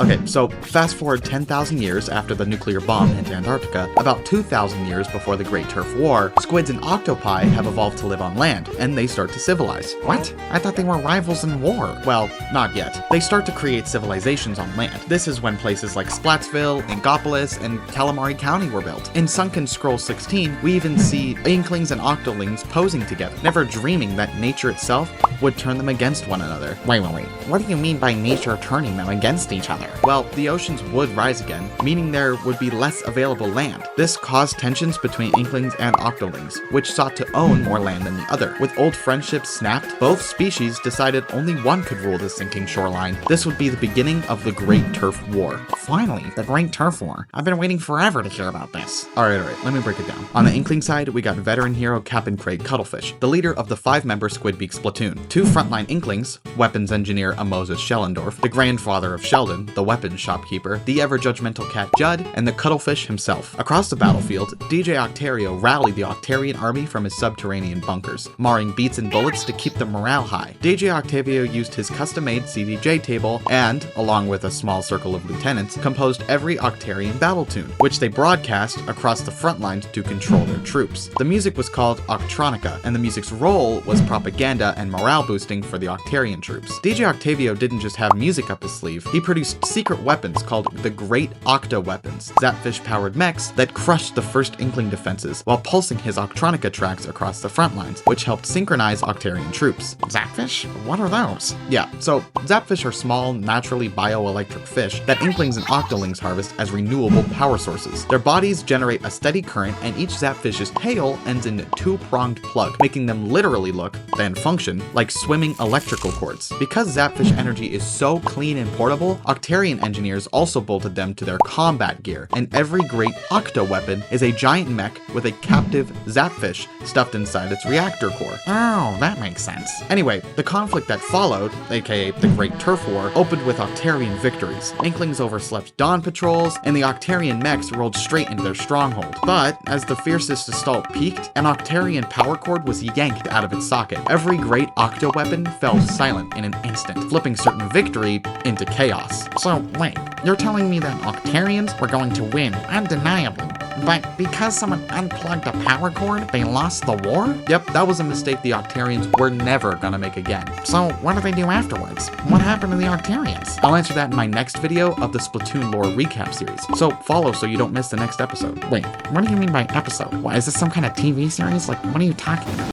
Okay, so fast forward 10,000 years after the nuclear bomb hit Antarctica, about 2,000 years before the Great Turf War, squids and octopi have evolved to live on land, and they start to civilize. What? I thought they were rivals in war. Well, not yet. They start to create civilizations on land. This is when places like Splatsville, Ingopolis, and Calamari County were built. In Sunken Scroll 16, we even see Inklings and Octolings posing together, never dreaming that nature itself would turn them against one another. Wait. What do you mean by nature turning them against each other? Well, the oceans would rise again, meaning there would be less available land. This caused tensions between Inklings and Octolings, which sought to own more land than the other. With old friendships snapped, both species decided only one could rule the sinking shoreline. This would be the beginning of the Great Turf War. Finally, the Great Turf War. I've been waiting forever to hear about this. Alright, let me break it down. On the Inkling side, we got veteran hero Captain Craig Cuttlefish, the leader of the 5-member Squidbeaks platoon. 2 frontline Inklings, weapons engineer Moses Schellendorf, the grandfather of Sheldon, the weapons shopkeeper, the ever-judgmental cat Judd, and the Cuttlefish himself. Across the battlefield, DJ Octario rallied the Octarian army from his subterranean bunkers, marring beats and bullets to keep the morale high. DJ Octavio used his custom-made CDJ table and, along with a small circle of lieutenants, composed every Octarian battle tune, which they broadcast across the front lines to control their troops. The music was called Octronica, and the music's role was propaganda and morale boosting for the Octarian troops. DJ Octavio didn't just have music up his sleeve, he produced secret weapons called the Great Octo Weapons, Zapfish-powered mechs that crushed the first Inkling defenses while pulsing his Octronica tracks across the front lines, which helped synchronize Octarian troops. Zapfish? What are those? Yeah, so Zapfish are small, naturally bioelectric fish that Inklings and Octolings harvest as renewable power sources. Their bodies generate a steady current, and each Zapfish's tail ends in a 2-pronged plug, making them literally look, then function, like swimming electrical cords. Because Zapfish energy is so clean and portable, Octarian engineers also bolted them to their combat gear, and every great Octo weapon is a giant mech with a captive Zapfish stuffed inside its reactor core. Oh, that makes sense. Anyway, the conflict that followed, aka the Great Turf War, opened with Octarian victories. Inklings overslept dawn patrols, and the Octarian mechs rolled straight into their stronghold. But, as the fiercest assault peaked, an Octarian power cord was yanked out of its socket. Every great Octo weapon fell silent in an instant, flipping certain victory into chaos. So, wait, you're telling me that Octarians were going to win, undeniably, but because someone unplugged a power cord, they lost the war? Yep, that was a mistake the Octarians were never gonna make again. So, what do they do afterwards? What happened to the Octarians? I'll answer that in my next video of the Splatoon lore recap series, so follow so you don't miss the next episode. Wait, what do you mean by episode? What, is this some kind of TV series? Like, what are you talking about?